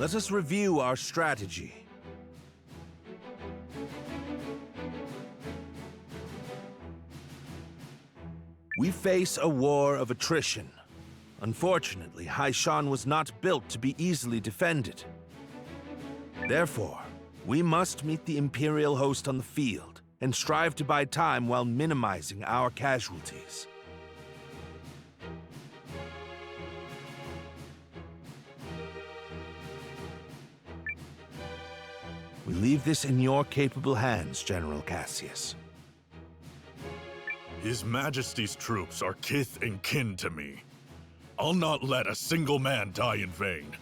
Let us review our strategy. We face a war of attrition. Unfortunately, Haishan was not built to be easily defended. Therefore, we must meet the Imperial host on the field and strive to buy time while minimizing our casualties. We leave this in your capable hands, General Cassius. His Majesty's troops are kith and kin to me. I'll not let a single man die in vain.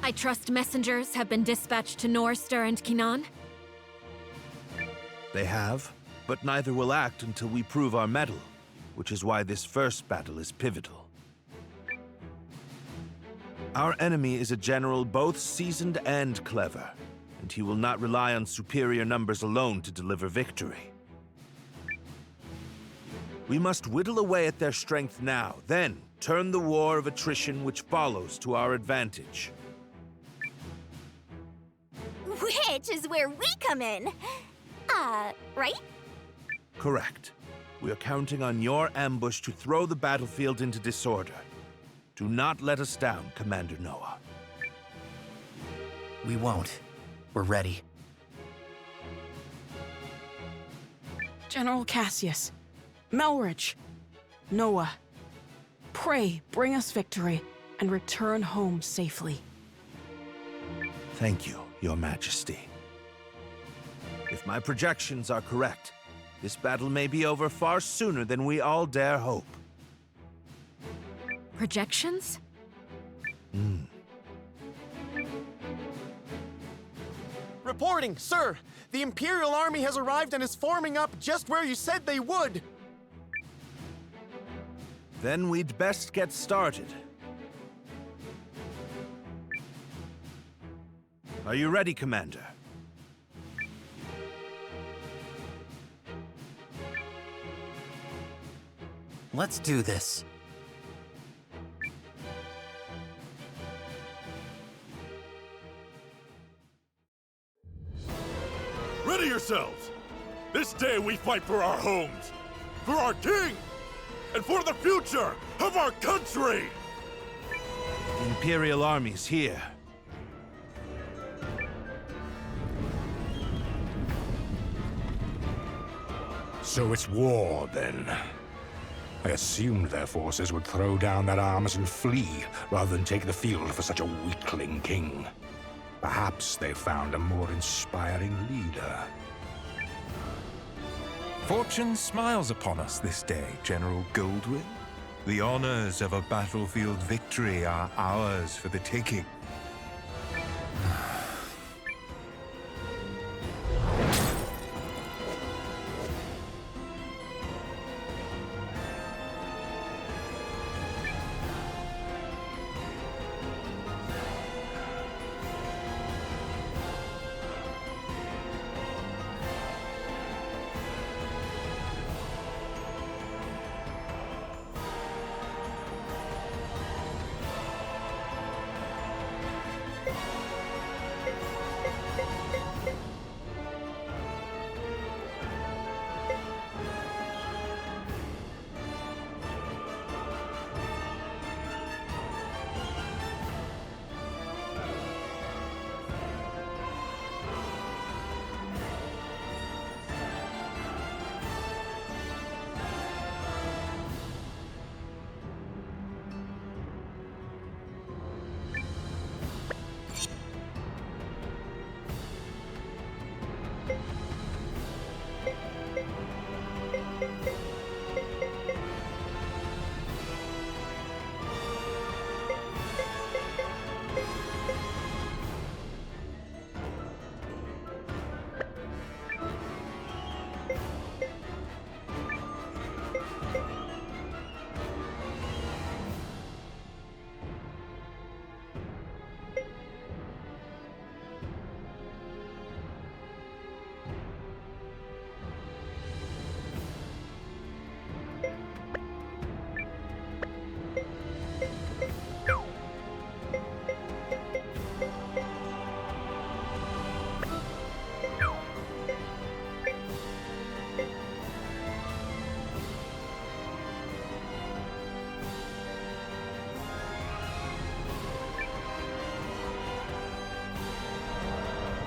I trust messengers have been dispatched to Norster and Kinan? They have, but neither will act until we prove our mettle, which is why this first battle is pivotal. Our enemy is a general both seasoned and clever, and he will not rely on superior numbers alone to deliver victory. We must whittle away at their strength now, then turn the war of attrition which follows to our advantage. Which is where we come in. Right? Correct. We are counting on your ambush to throw the battlefield into disorder. Do not let us down, Commander Noah. We won't. We're ready. General Cassius, Melridge, Noah, pray bring us victory and return home safely. Thank you, Your Majesty. If my projections are correct, this battle may be over far sooner than we all dare hope. Projections? Reporting, sir! The Imperial Army has arrived and is forming up just where you said they would! Then we'd best get started. Are you ready, Commander? Let's do this. Ready yourselves! This day we fight for our homes, for our king, and for the future of our country! The Imperial Army's here. So it's war, then. I assumed their forces would throw down their arms and flee, rather than take the field for such a weakling king. Perhaps they found a more inspiring leader. Fortune smiles upon us this day, General Goldwyn. The honors of a battlefield victory are ours for the taking.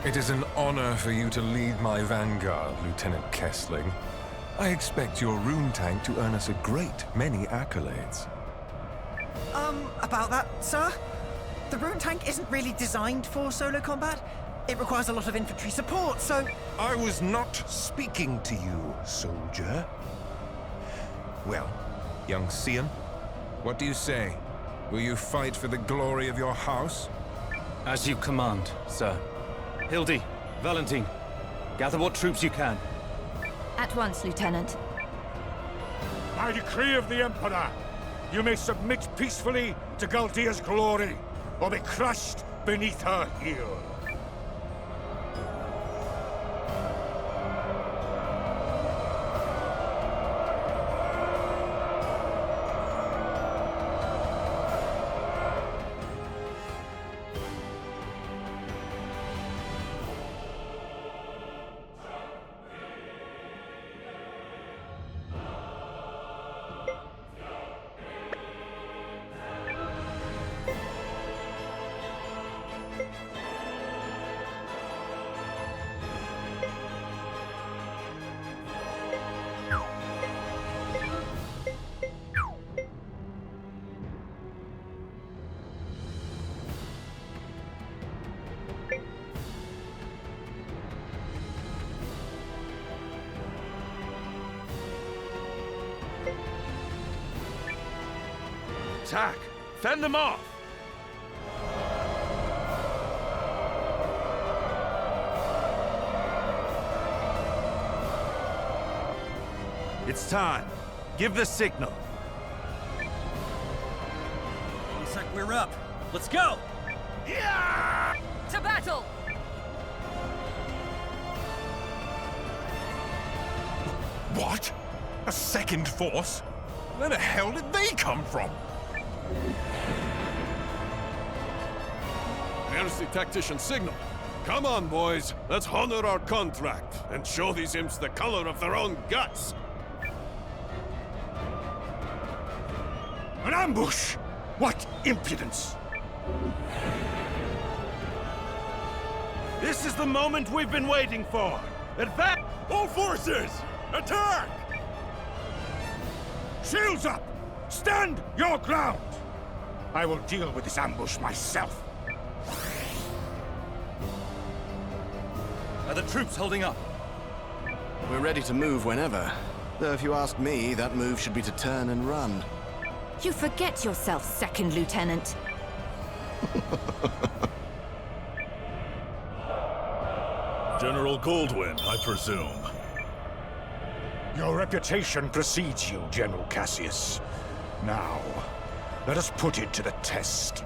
It is an honor for you to lead my vanguard, Lieutenant Kessling. I expect your rune tank to earn us a great many accolades. About that, sir? The rune tank isn't really designed for solo combat. It requires a lot of infantry support, so... I was not speaking to you, soldier. Well, young Sian, what do you say? Will you fight for the glory of your house? As you command, sir. Hildy, Valentine, gather what troops you can. At once, Lieutenant. By decree of the Emperor, you may submit peacefully to Galdia's glory, or be crushed beneath her heel. Attack! Fend them off! It's time. Give the signal. Looks like we're up. Let's go! Yeah! To battle! What? A second force? Where the hell did they come from? There's the tactician's signal. Come on, boys. Let's honor our contract and show these imps the color of their own guts. An ambush! What impudence! This is the moment we've been waiting for. Advance! All forces, attack! Shields up! Stand your ground! I will deal with this ambush myself. Are the troops holding up? We're ready to move whenever. Though if you ask me, that move should be to turn and run. You forget yourself, Second Lieutenant. General Goldwyn, I presume. Your reputation precedes you, General Cassius. Now, let us put it to the test.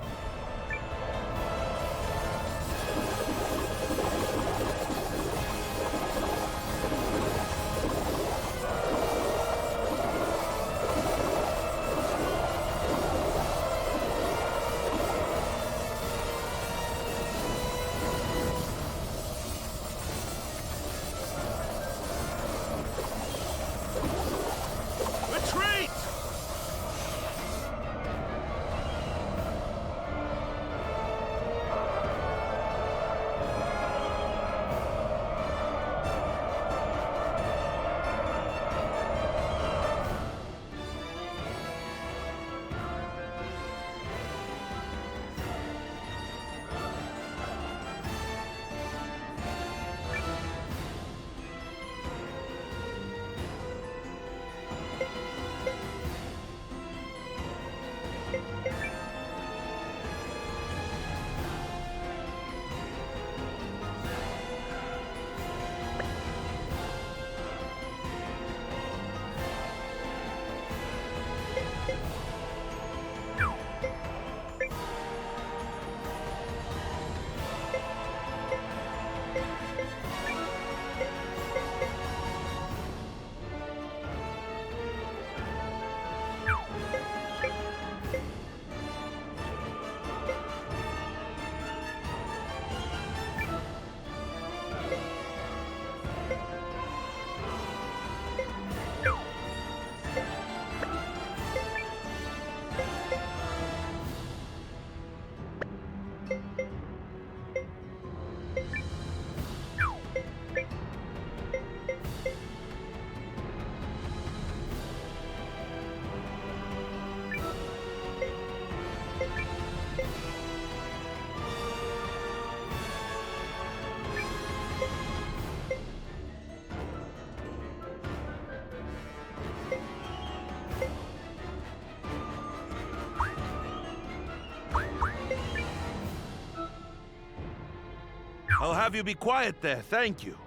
I'll have you be quiet there, thank you.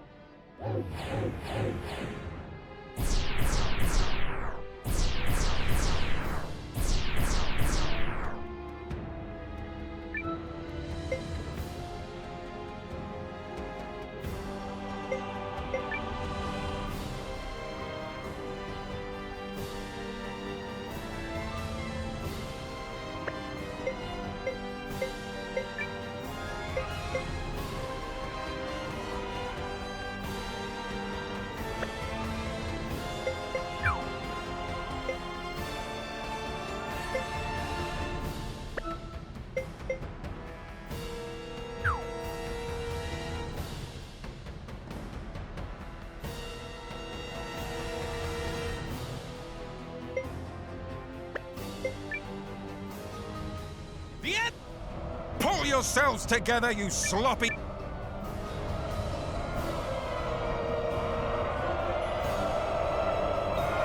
Pull yourselves together, you sloppy...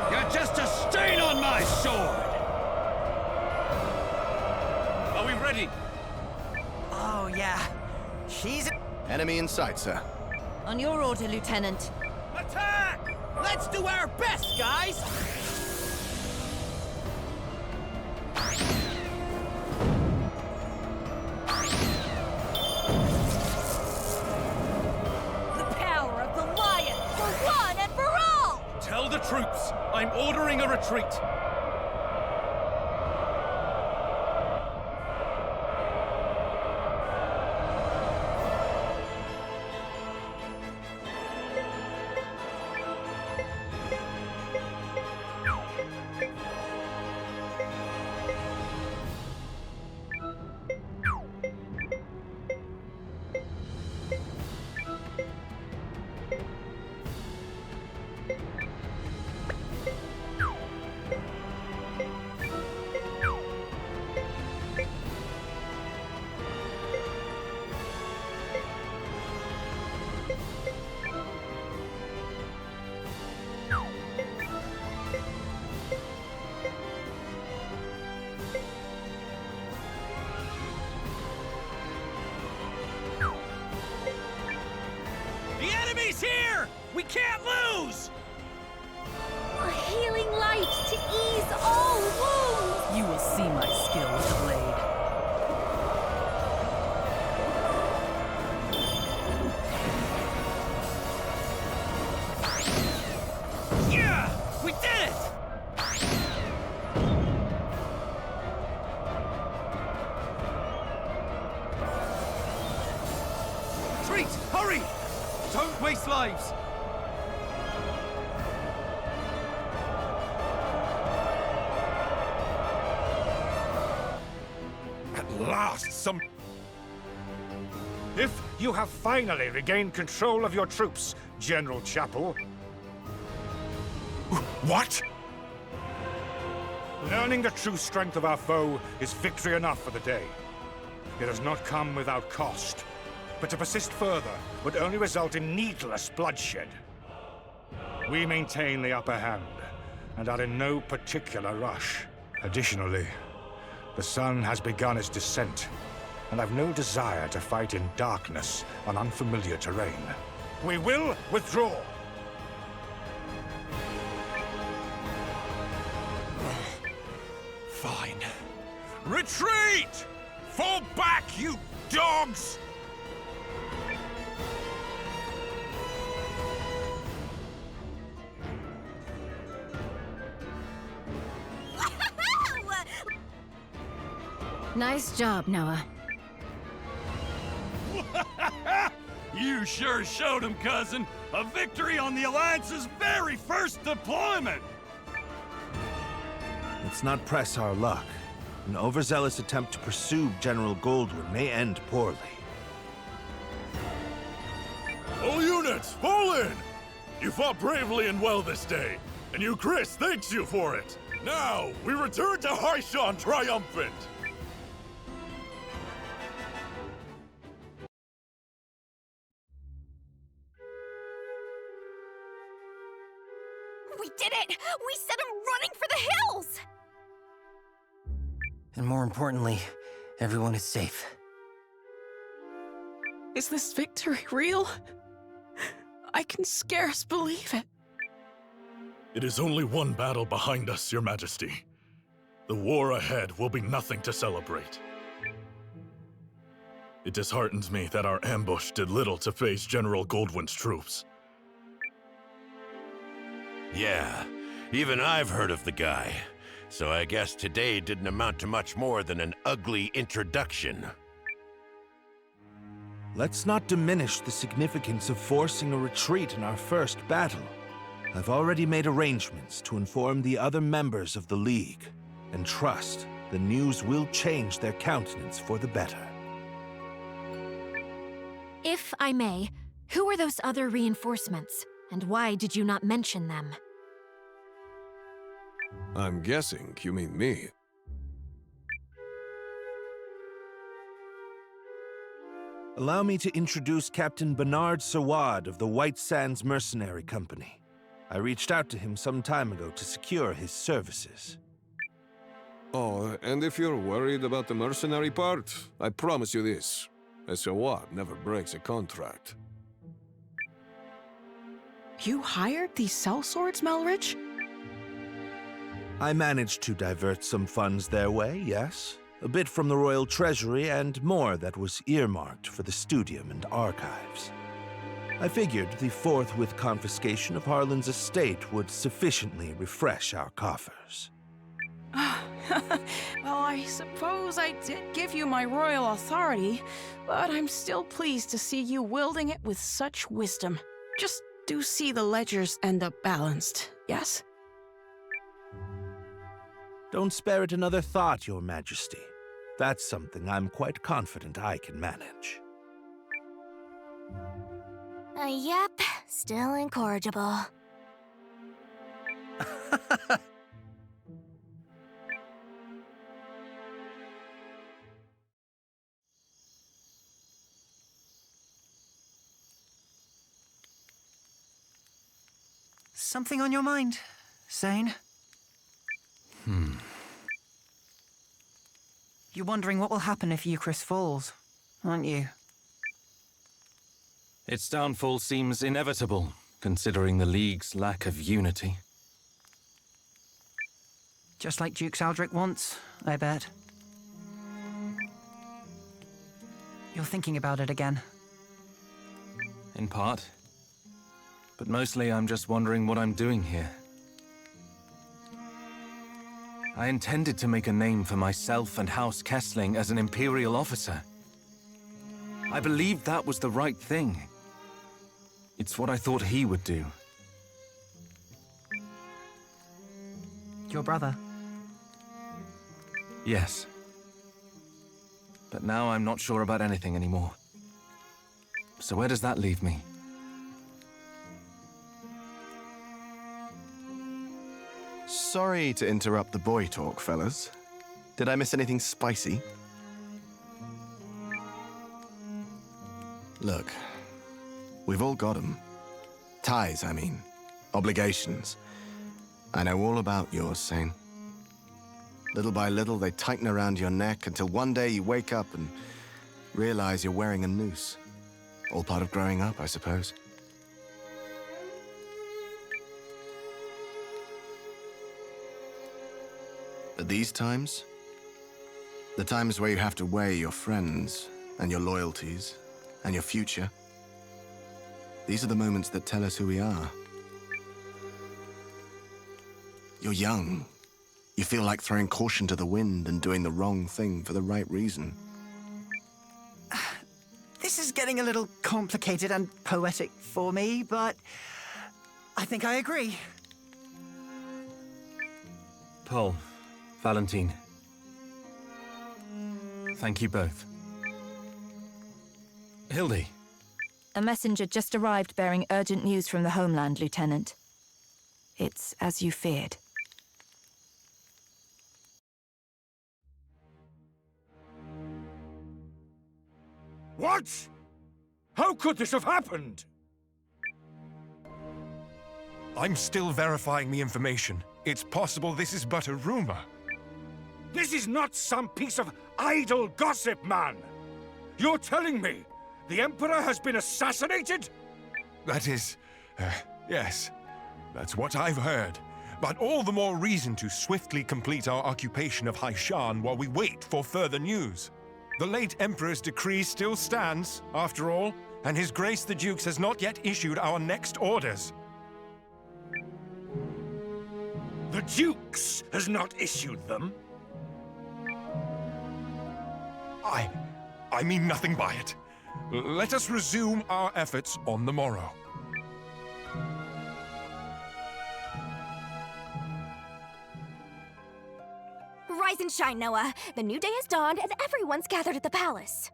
You're just a stain on my sword! Are we ready? Oh, yeah. She's... Enemy in sight, sir. On your order, Lieutenant. Attack! Let's do our best, guys! The power of the lion, for one and for all! Tell the troops, I'm ordering a retreat. Here! We can't lose! A healing light to ease all wounds! You will see my skill with the blade. Yeah! We did it! Retreat! Hurry! Don't waste lives! At last, some... If you have finally regained control of your troops, General Chapel... What? Learning the true strength of our foe is victory enough for the day. It has not come without cost. But to persist further would only result in needless bloodshed. We maintain the upper hand, and are in no particular rush. Additionally, the sun has begun its descent, and I've no desire to fight in darkness on unfamiliar terrain. We will withdraw! Fine. Retreat! Fall back, you dogs! Nice job, Noah. You sure showed him, cousin. A victory on the Alliance's very first deployment! Let's not press our luck. An overzealous attempt to pursue General Goldwyn may end poorly. All units, fall in! You fought bravely and well this day, and you, Chris, thanks you for it. Now, we return to Haishan triumphant! We did it! We set him running for the hills! And more importantly, everyone is safe. Is this victory real? I can scarce believe it. It is only one battle behind us, Your Majesty. The war ahead will be nothing to celebrate. It disheartens me that our ambush did little to phase General Goldwyn's troops. Yeah, even I've heard of the guy. So I guess today didn't amount to much more than an ugly introduction. Let's not diminish the significance of forcing a retreat in our first battle. I've already made arrangements to inform the other members of the League, and trust the news will change their countenance for the better. If I may, who are those other reinforcements, and why did you not mention them? I'm guessing you mean me. Allow me to introduce Captain Bernard Sawad of the White Sands Mercenary Company. I reached out to him some time ago to secure his services. Oh, and if you're worried about the mercenary part, I promise you this. A Sawad never breaks a contract. You hired these sellswords, Melridge? I managed to divert some funds their way, yes. A bit from the royal treasury and more that was earmarked for the studium and archives. I figured the forthwith confiscation of Harlan's estate would sufficiently refresh our coffers. Well, I suppose I did give you my royal authority, but I'm still pleased to see you wielding it with such wisdom. Just do see the ledgers end up balanced, yes? Don't spare it another thought, Your Majesty. That's something I'm quite confident I can manage. Yep, still incorrigible. Something on your mind, Zane? You're wondering what will happen if Eucharist falls, aren't you? Its downfall seems inevitable, considering the League's lack of unity. Just like Duke Saldric wants, I bet. You're thinking about it again. In part. But mostly I'm just wondering what I'm doing here. I intended to make a name for myself and House Kessling as an Imperial officer. I believed that was the right thing. It's what I thought he would do. Your brother? Yes. But now I'm not sure about anything anymore. So where does that leave me? Sorry to interrupt the boy talk, fellas. Did I miss anything spicy? Look, we've all got 'em. Ties, I mean. Obligations. I know all about yours, Zane. Little by little, they tighten around your neck until one day you wake up and realize you're wearing a noose. All part of growing up, I suppose. But these times, the times where you have to weigh your friends and your loyalties and your future, these are the moments that tell us who we are. You're young. You feel like throwing caution to the wind and doing the wrong thing for the right reason. This is getting a little complicated and poetic for me, but I think I agree. Paul, Valentine. Thank you both. Hildy. A messenger just arrived bearing urgent news from the homeland, Lieutenant. It's as you feared. What? How could this have happened? I'm still verifying the information. It's possible this is but a rumor. This is not some piece of idle gossip, man! You're telling me The Emperor has been assassinated? That is... yes. That's what I've heard. But all the more reason to swiftly complete our occupation of Haishan while we wait for further news. The late Emperor's decree still stands, after all, and His Grace the Dukes has not yet issued our next orders. The Dukes has not issued them? I mean nothing by it. Let us resume our efforts on the morrow. Rise and shine, Noah. The new day has dawned and everyone's gathered at the palace.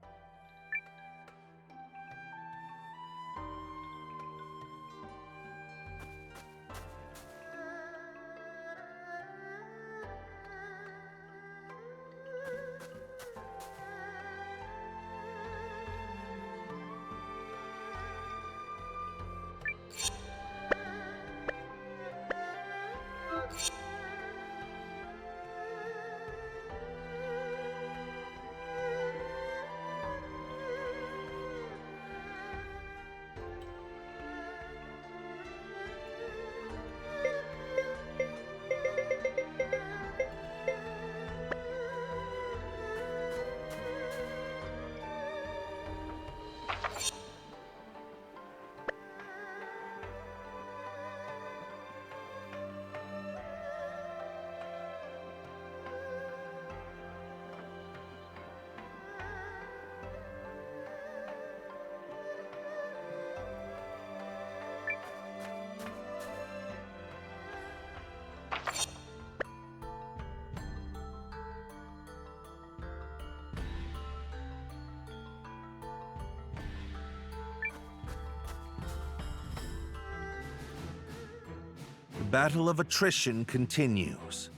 The battle of attrition continues.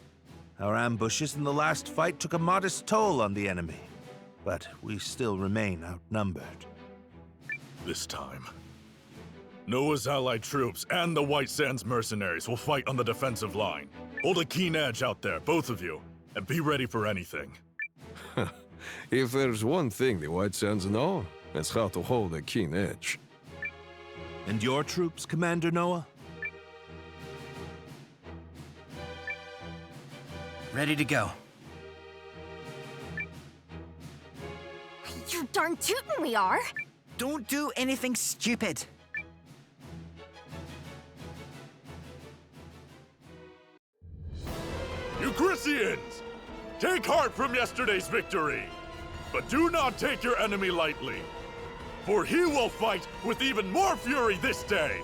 Our ambushes in the last fight took a modest toll on the enemy, but we still remain outnumbered. This time, Noah's allied troops and the White Sands mercenaries will fight on the defensive line. Hold a keen edge out there, both of you, and be ready for anything. If there's one thing the White Sands know, it's how to hold a keen edge. And your troops, Commander Noah? Ready to go. You're darn tootin' we are. Don't do anything stupid. Euchrysians! Take heart from yesterday's victory, but do not take your enemy lightly, for he will fight with even more fury this day!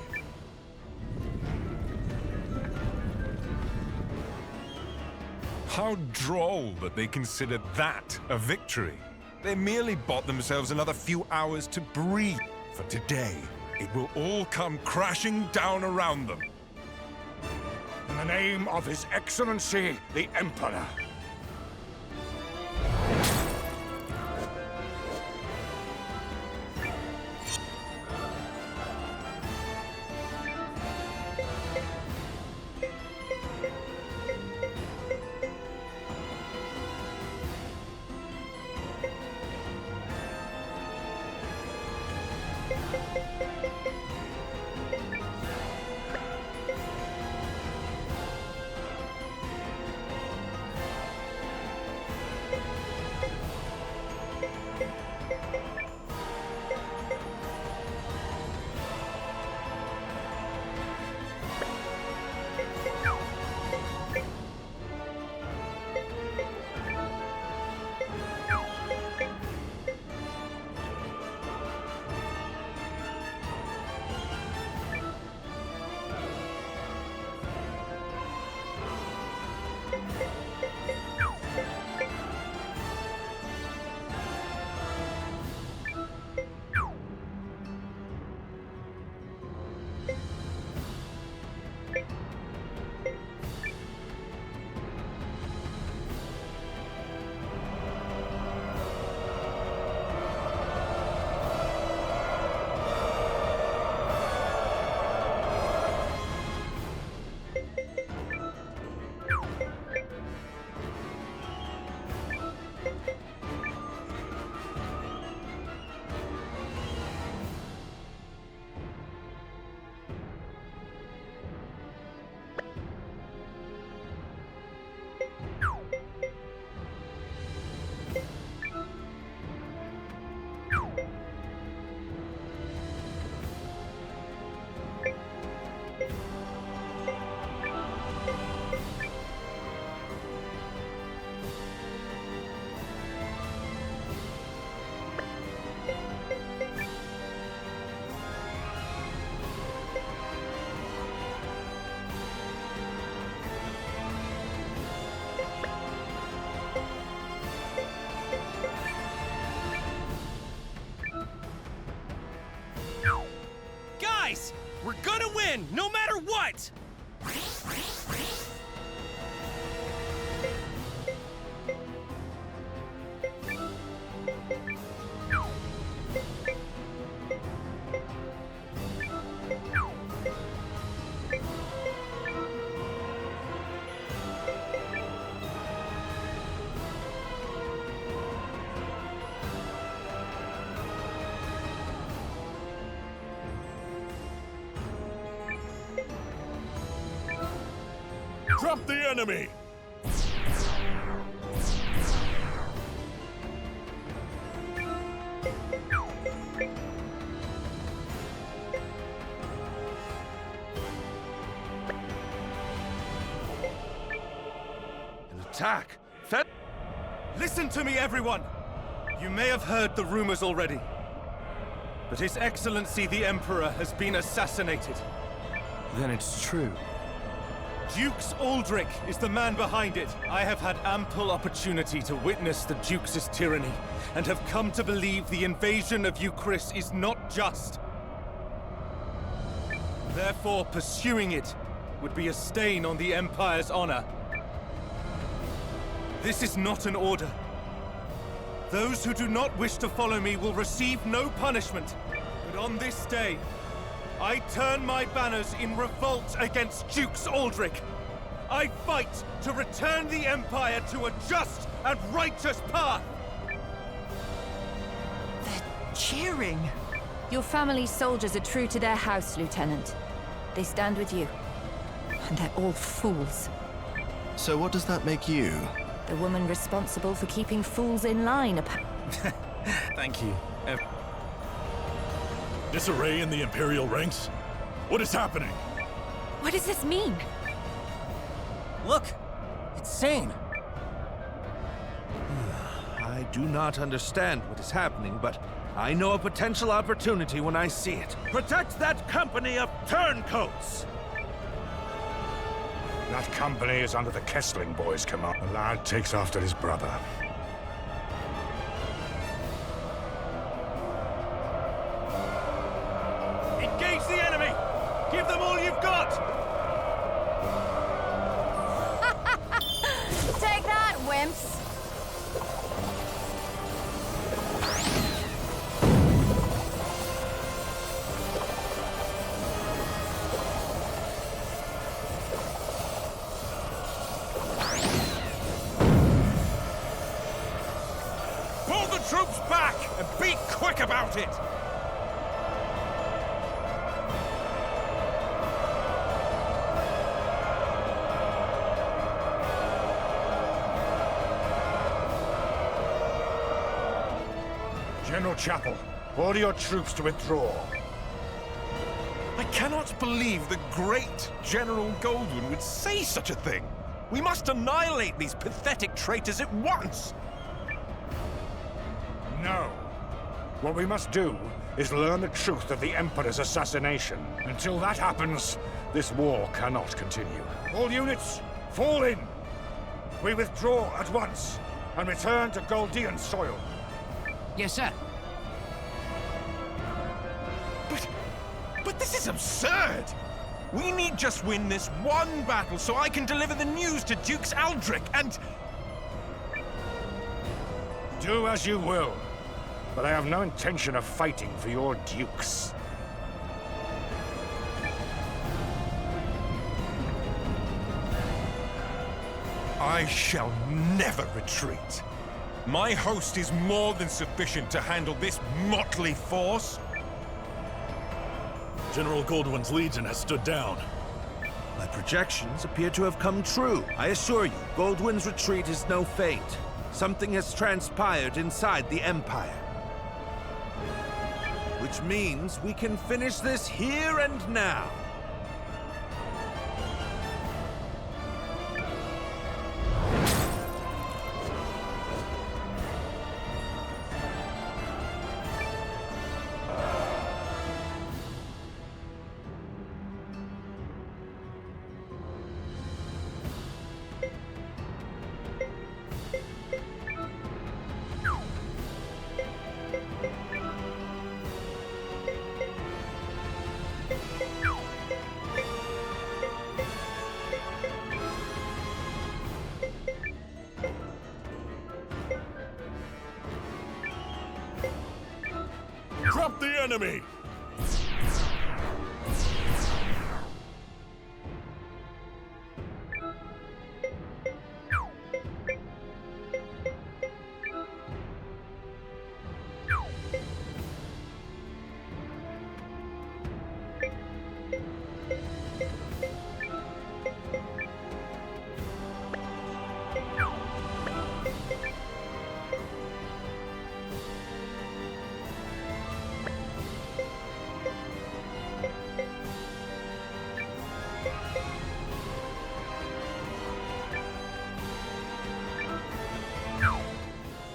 How droll that they consider that a victory. They merely bought themselves another few hours to breathe. For today, it will all come crashing down around them. In the name of His Excellency, the Emperor. We're gonna win, no matter what! Drop the enemy! An attack? Fed? Listen to me, everyone! You may have heard the rumors already, but His Excellency the Emperor has been assassinated. Then it's true. Dukes Aldrich is the man behind it. I have had ample opportunity to witness the Dukes' tyranny, and have come to believe the invasion of Euchris is not just. Therefore, pursuing it would be a stain on the Empire's honor. This is not an order. Those who do not wish to follow me will receive no punishment. But on this day, I turn my banners in revolt against Dukes Aldrich. I fight to return the Empire to a just and righteous path. They're cheering. Your family's soldiers are true to their house, Lieutenant. They stand with you. And they're all fools. So what does that make you? The woman responsible for keeping fools in line, Thank you. Disarray in the Imperial ranks? What is happening? What does this mean? Look! It's Sane! I do not understand what is happening, but I know a potential opportunity when I see it. Protect that company of turncoats! That company is under the Kessling boys' command. The lad takes after his brother. Engage the enemy! Give them all you've got! Take that, wimps! Pull the troops back and be quick about it! General Chapel, order your troops to withdraw. I cannot believe the great General Goldwyn would say such a thing. We must annihilate these pathetic traitors at once. No. What we must do is learn the truth of the Emperor's assassination. Until that happens, this war cannot continue. All units, fall in! We withdraw at once and return to Goldean soil. Yes, sir. But this is absurd! We need just win this one battle so I can deliver the news to Dukes Aldrich and... Do as you will, but I have no intention of fighting for your dukes. I shall never retreat. My host is more than sufficient to handle this motley force. General Goldwyn's Legion has stood down. My projections appear to have come true. I assure you, Goldwyn's retreat is no feint. Something has transpired inside the Empire. Which means we can finish this here and now. Disrupt the enemy!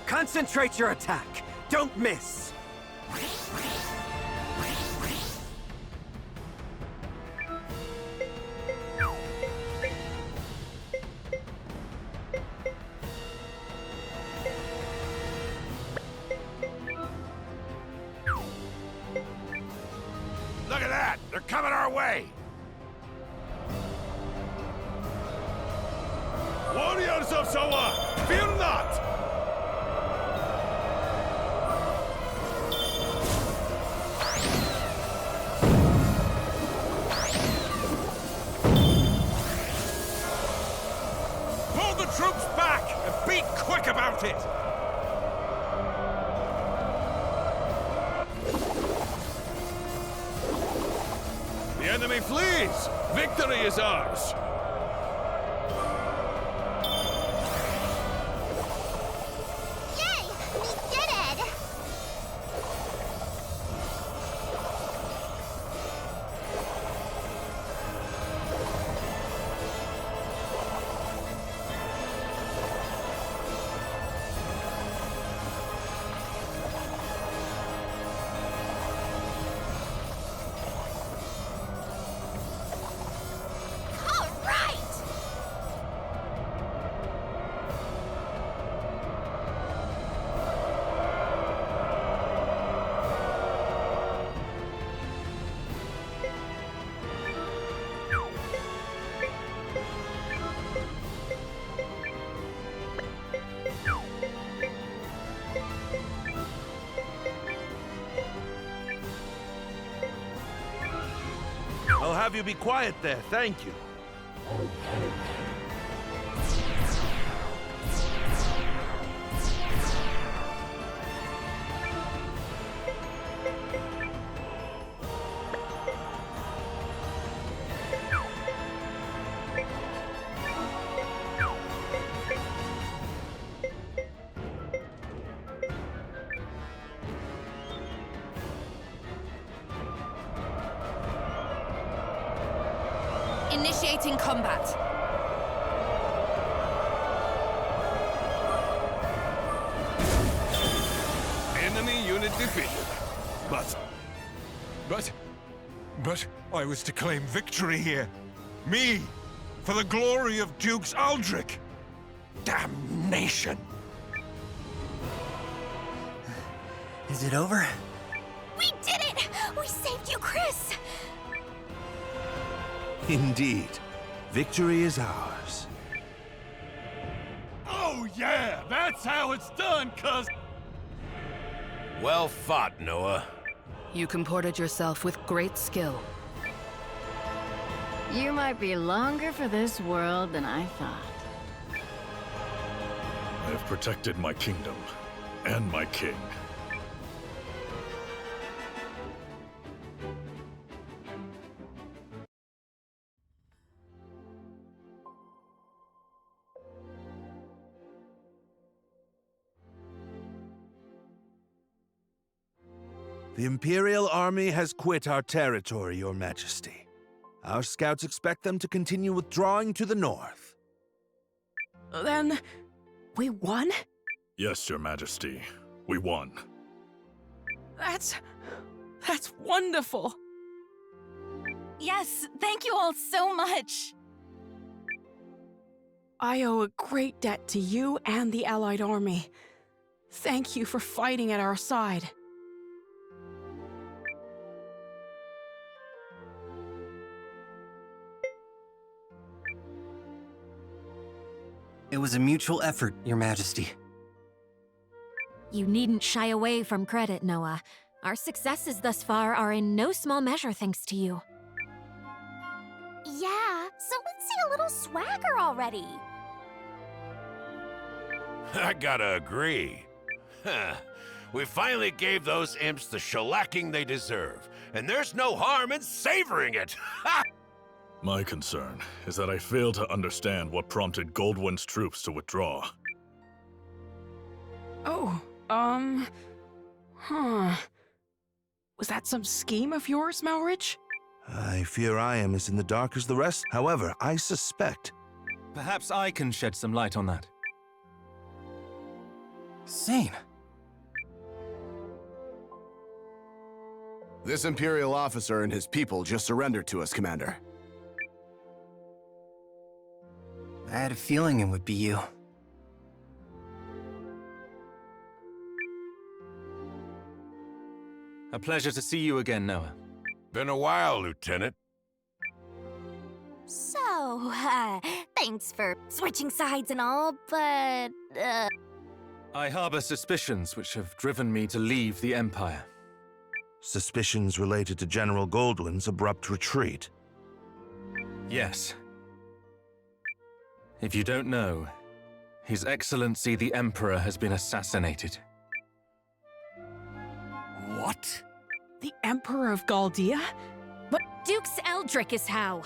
Concentrate your attack! Don't miss! Look at that! They're coming our way! Warriors of Sawa, fear not! Pull the troops back and be quick about it! The enemy flees! Victory is ours! Yay! We did it! All right! I'll have you be quiet there, thank you. Initiating combat. Enemy unit defeated. But I was to claim victory here. Me! For the glory of Dukes Aldrich! Damnation! Is it over? We did it! We saved you, Chris! Indeed, victory is ours. Oh yeah, that's how it's done, cuz. Well fought, Noah. You comported yourself with great skill. You might be longer for this world than I thought. I have protected my kingdom and my king. The Imperial Army has quit our territory, Your Majesty. Our scouts expect them to continue withdrawing to the north. Then, we won? Yes, Your Majesty. We won. That's wonderful. Yes, thank you all so much. I owe a great debt to you and the Allied army. Thank you for fighting at our side. It was a mutual effort, Your Majesty. You needn't shy away from credit, Noah. Our successes thus far are in no small measure thanks to you. Yeah, so let's see a little swagger already. I gotta agree. We finally gave those imps the shellacking they deserve, and there's no harm in savoring it! My concern is that I fail to understand what prompted Goldwyn's troops to withdraw. Oh, Was that some scheme of yours, Malrich? I fear I am as in the dark as the rest. However, I suspect... Perhaps I can shed some light on that. Zane. This Imperial officer and his people just surrendered to us, Commander. I had a feeling it would be you. A pleasure to see you again, Noah. Been a while, Lieutenant. So, thanks for switching sides and all, but, I harbor suspicions which have driven me to leave the Empire. Suspicions related to General Goldwyn's abrupt retreat. Yes. If you don't know, His Excellency the Emperor has been assassinated. What? The Emperor of Galdia? But Duke's Eldrick is how?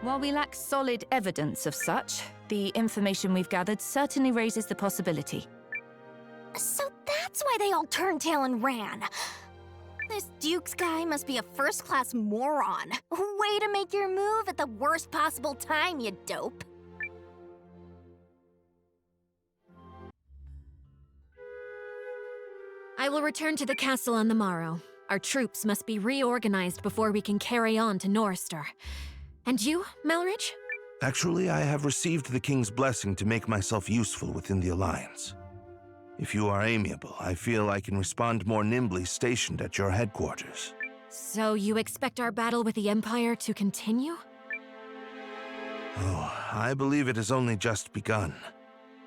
While we lack solid evidence of such, the information we've gathered certainly raises the possibility. so that's why they all turned tail and ran. This Dukes guy must be a first-class moron. Way to make your move at the worst possible time, you dope. I will return to the castle on the morrow. Our troops must be reorganized before we can carry on to Norrister. And you, Malrich? Actually, I have received the King's blessing to make myself useful within the Alliance. If you are amiable, I feel I can respond more nimbly stationed at your headquarters. So you expect our battle with the Empire to continue? Oh, I believe it has only just begun.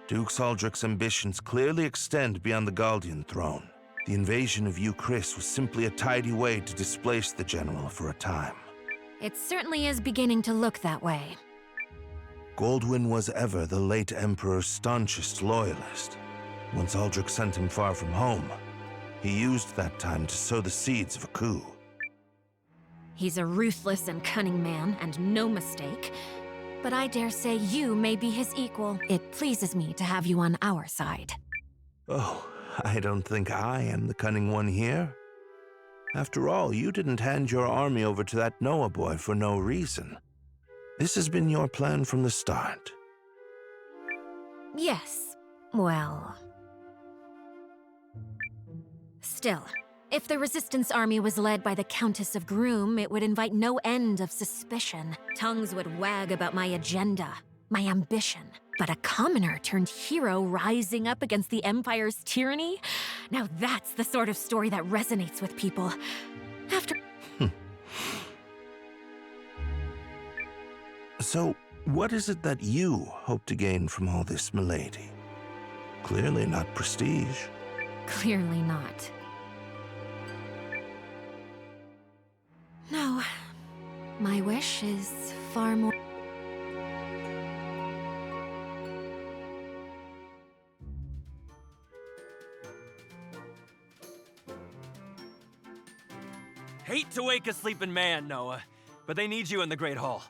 Duke Saldric's ambitions clearly extend beyond the Galdian throne. The invasion of Chris was simply a tidy way to displace the general for a time. It certainly is beginning to look that way. Goldwyn was ever the late Emperor's staunchest loyalist. Once Aldrich sent him far from home, he used that time to sow the seeds of a coup. He's a ruthless and cunning man, and no mistake. But I dare say you may be his equal. It pleases me to have you on our side. Oh, I don't think I am the cunning one here. After all, you didn't hand your army over to that Noah boy for no reason. This has been your plan from the start. Yes. Well... Still, if the Resistance army was led by the Countess of Groom, it would invite no end of suspicion. Tongues would wag about my agenda, my ambition. But a commoner turned hero rising up against the Empire's tyranny? Now that's the sort of story that resonates with people. After... So, what is it that you hope to gain from all this, milady? Clearly not prestige. Clearly not. No. My wish is far more... Hate to wake a sleeping man, Noah, but they need you in the Great Hall.